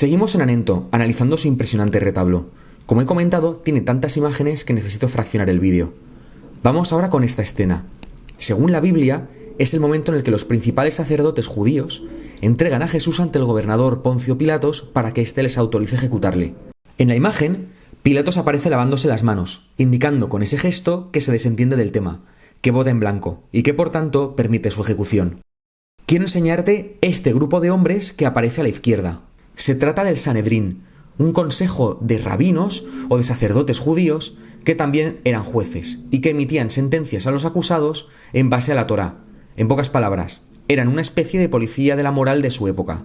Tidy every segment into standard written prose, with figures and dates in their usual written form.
Seguimos en Anento, analizando su impresionante retablo. Como he comentado, tiene tantas imágenes que necesito fraccionar el vídeo. Vamos ahora con esta escena. Según la Biblia, es el momento en el que los principales sacerdotes judíos entregan a Jesús ante el gobernador Poncio Pilatos para que éste les autorice ejecutarle. En la imagen, Pilatos aparece lavándose las manos, indicando con ese gesto que se desentiende del tema, que vota en blanco y que por tanto permite su ejecución. Quiero enseñarte este grupo de hombres que aparece a la izquierda. Se trata del Sanedrín, un consejo de rabinos o de sacerdotes judíos que también eran jueces y que emitían sentencias a los acusados en base a la Torá. En pocas palabras, eran una especie de policía de la moral de su época.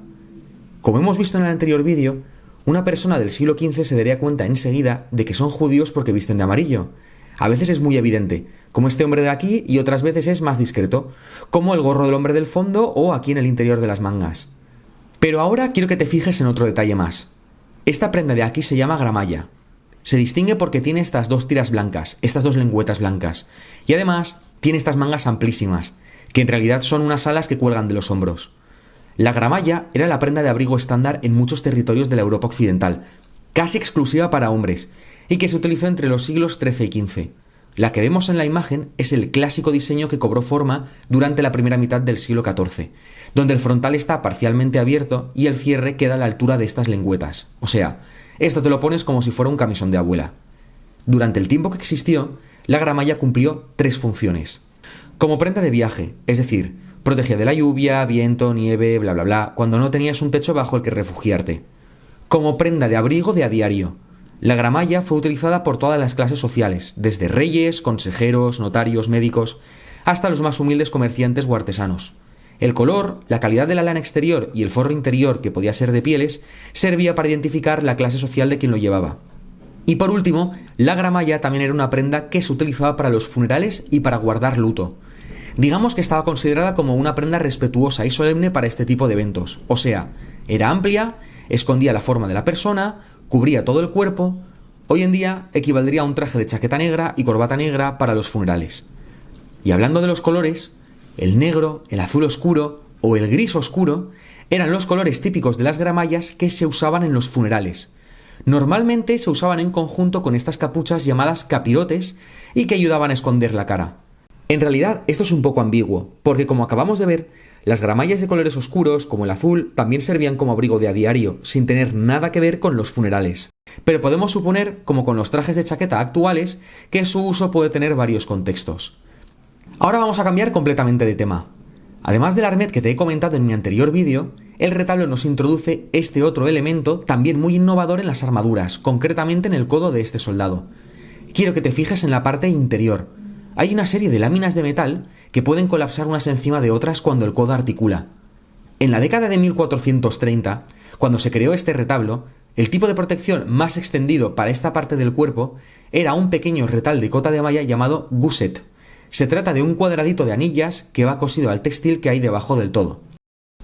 Como hemos visto en el anterior vídeo, una persona del siglo XV se daría cuenta enseguida de que son judíos porque visten de amarillo. A veces es muy evidente, como este hombre de aquí, y otras veces es más discreto, como el gorro del hombre del fondo o aquí en el interior de las mangas. Pero ahora quiero que te fijes en otro detalle más. Esta prenda de aquí se llama gramalla. Se distingue porque tiene estas dos tiras blancas, estas dos lengüetas blancas, y además tiene estas mangas amplísimas, que en realidad son unas alas que cuelgan de los hombros. La gramalla era la prenda de abrigo estándar en muchos territorios de la Europa occidental, casi exclusiva para hombres, y que se utilizó entre los siglos XIII y XV. La que vemos en la imagen es el clásico diseño que cobró forma durante la primera mitad del siglo XIV, donde el frontal está parcialmente abierto y el cierre queda a la altura de estas lengüetas. O sea, esto te lo pones como si fuera un camisón de abuela. Durante el tiempo que existió, la gramalla cumplió tres funciones. Como prenda de viaje, es decir, protegía de la lluvia, viento, nieve, bla bla bla, cuando no tenías un techo bajo el que refugiarte. Como prenda de abrigo de a diario. La gramalla fue utilizada por todas las clases sociales, desde reyes, consejeros, notarios, médicos, hasta los más humildes comerciantes o artesanos. El color, la calidad de la lana exterior y el forro interior, que podía ser de pieles, servía para identificar la clase social de quien lo llevaba. Y por último, la gramalla también era una prenda que se utilizaba para los funerales y para guardar luto. Digamos que estaba considerada como una prenda respetuosa y solemne para este tipo de eventos, o sea, era amplia, escondía la forma de la persona, cubría todo el cuerpo. Hoy en día equivaldría a un traje de chaqueta negra y corbata negra para los funerales. Y hablando de los colores, el negro, el azul oscuro o el gris oscuro eran los colores típicos de las gramallas que se usaban en los funerales. Normalmente se usaban en conjunto con estas capuchas llamadas capirotes y que ayudaban a esconder la cara. En realidad esto es un poco ambiguo, porque como acabamos de ver, las gramallas de colores oscuros, como el azul, también servían como abrigo de a diario, sin tener nada que ver con los funerales. Pero podemos suponer, como con los trajes de chaqueta actuales, que su uso puede tener varios contextos. Ahora vamos a cambiar completamente de tema. Además del armet que te he comentado en mi anterior vídeo, el retablo nos introduce este otro elemento también muy innovador en las armaduras, concretamente en el codo de este soldado. Quiero que te fijes en la parte interior. Hay una serie de láminas de metal que pueden colapsar unas encima de otras cuando el codo articula. En la década de 1430, cuando se creó este retablo, el tipo de protección más extendido para esta parte del cuerpo era un pequeño retal de cota de malla llamado gusset. Se trata de un cuadradito de anillas que va cosido al textil que hay debajo del todo.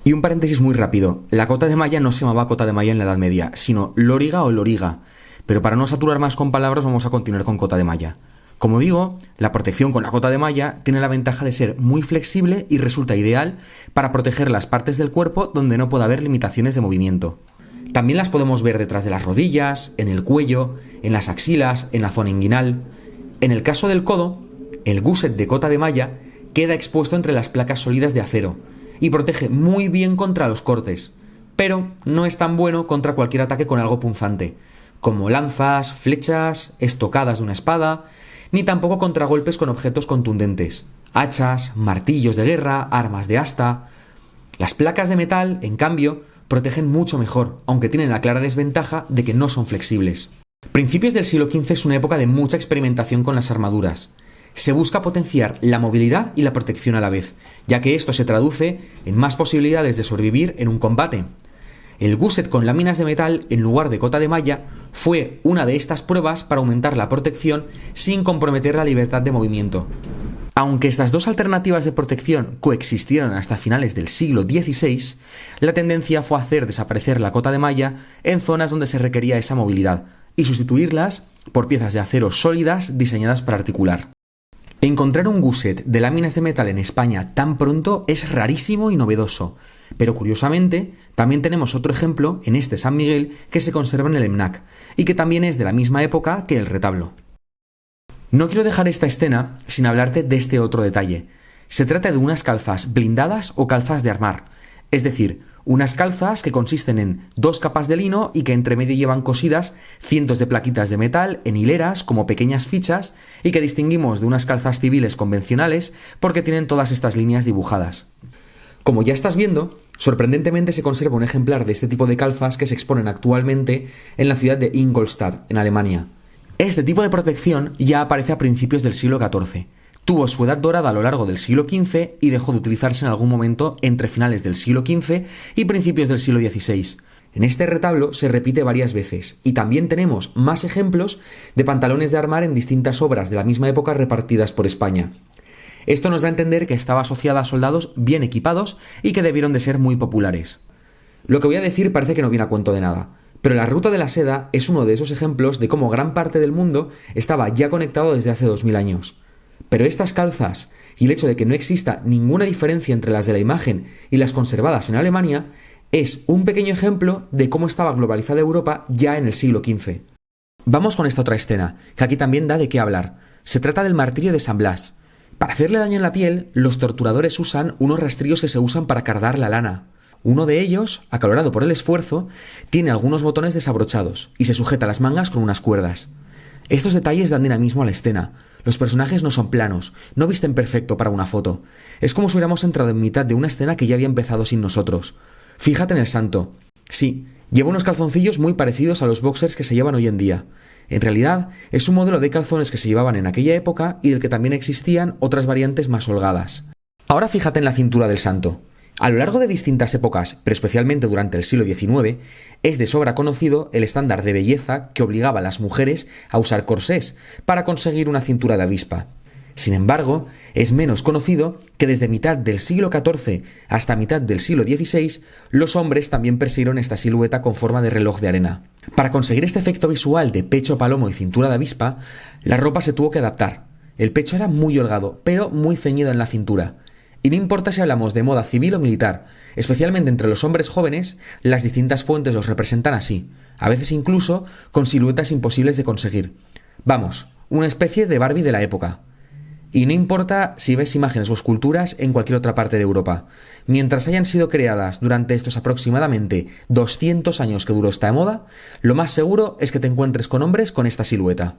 Y un paréntesis muy rápido, la cota de malla no se llamaba cota de malla en la Edad Media, sino loriga o loriga, pero para no saturar más con palabras vamos a continuar con cota de malla. Como digo, la protección con la cota de malla tiene la ventaja de ser muy flexible y resulta ideal para proteger las partes del cuerpo donde no pueda haber limitaciones de movimiento. También las podemos ver detrás de las rodillas, en el cuello, en las axilas, en la zona inguinal. En el caso del codo, el gusset de cota de malla queda expuesto entre las placas sólidas de acero y protege muy bien contra los cortes, pero no es tan bueno contra cualquier ataque con algo punzante, como lanzas, flechas, estocadas de una espada, ni tampoco contra golpes con objetos contundentes, hachas, martillos de guerra, armas de asta. Las placas de metal, en cambio, protegen mucho mejor, aunque tienen la clara desventaja de que no son flexibles. Principios del siglo XV es una época de mucha experimentación con las armaduras. Se busca potenciar la movilidad y la protección a la vez, ya que esto se traduce en más posibilidades de sobrevivir en un combate. El gusset con láminas de metal en lugar de cota de malla fue una de estas pruebas para aumentar la protección sin comprometer la libertad de movimiento. Aunque estas dos alternativas de protección coexistieron hasta finales del siglo XVI, la tendencia fue hacer desaparecer la cota de malla en zonas donde se requería esa movilidad y sustituirlas por piezas de acero sólidas diseñadas para articular. Encontrar un gusset de láminas de metal en España tan pronto es rarísimo y novedoso, Pero curiosamente, también tenemos otro ejemplo en este San Miguel que se conserva en el EMNAC y que también es de la misma época que el retablo. No quiero dejar esta escena sin hablarte de este otro detalle. Se trata de unas calzas blindadas o calzas de armar, es decir, unas calzas que consisten en 2 capas de lino y que entre medio llevan cosidas cientos de plaquitas de metal en hileras como pequeñas fichas y que distinguimos de unas calzas civiles convencionales porque tienen todas estas líneas dibujadas. Como ya estás viendo, sorprendentemente se conserva un ejemplar de este tipo de calzas que se exponen actualmente en la ciudad de Ingolstadt, en Alemania. Este tipo de protección ya aparece a principios del siglo XIV. Tuvo su edad dorada a lo largo del siglo XV y dejó de utilizarse en algún momento entre finales del siglo XV y principios del siglo XVI. En este retablo se repite varias veces y también tenemos más ejemplos de pantalones de armar en distintas obras de la misma época repartidas por España. Esto nos da a entender que estaba asociada a soldados bien equipados y que debieron de ser muy populares. Lo que voy a decir parece que no viene a cuento de nada, pero la ruta de la seda es uno de esos ejemplos de cómo gran parte del mundo estaba ya conectado desde hace 2000 años. Pero estas calzas y el hecho de que no exista ninguna diferencia entre las de la imagen y las conservadas en Alemania es un pequeño ejemplo de cómo estaba globalizada Europa ya en el siglo XV. Vamos con esta otra escena, que aquí también da de qué hablar. Se trata del martirio de San Blas. Para hacerle daño en la piel, los torturadores usan unos rastrillos que se usan para cardar la lana. Uno de ellos, acalorado por el esfuerzo, tiene algunos botones desabrochados y se sujeta las mangas con unas cuerdas. Estos detalles dan dinamismo a la escena. Los personajes no son planos, no visten perfecto para una foto. Es como si hubiéramos entrado en mitad de una escena que ya había empezado sin nosotros. Fíjate en el santo. Sí, lleva unos calzoncillos muy parecidos a los boxers que se llevan hoy en día. En realidad, es un modelo de calzones que se llevaban en aquella época y del que también existían otras variantes más holgadas. Ahora fíjate en la cintura del santo. A lo largo de distintas épocas, pero especialmente durante el siglo XIX, es de sobra conocido el estándar de belleza que obligaba a las mujeres a usar corsés para conseguir una cintura de avispa. Sin embargo, es menos conocido que desde mitad del siglo XIV hasta mitad del siglo XVI, los hombres también persiguieron esta silueta con forma de reloj de arena. Para conseguir este efecto visual de pecho palomo y cintura de avispa, la ropa se tuvo que adaptar. El pecho era muy holgado, pero muy ceñido en la cintura. Y no importa si hablamos de moda civil o militar, especialmente entre los hombres jóvenes, las distintas fuentes los representan así, a veces incluso con siluetas imposibles de conseguir. Vamos, una especie de Barbie de la época. Y no importa si ves imágenes o esculturas en cualquier otra parte de Europa. Mientras hayan sido creadas durante estos aproximadamente 200 años que duró esta moda, lo más seguro es que te encuentres con hombres con esta silueta.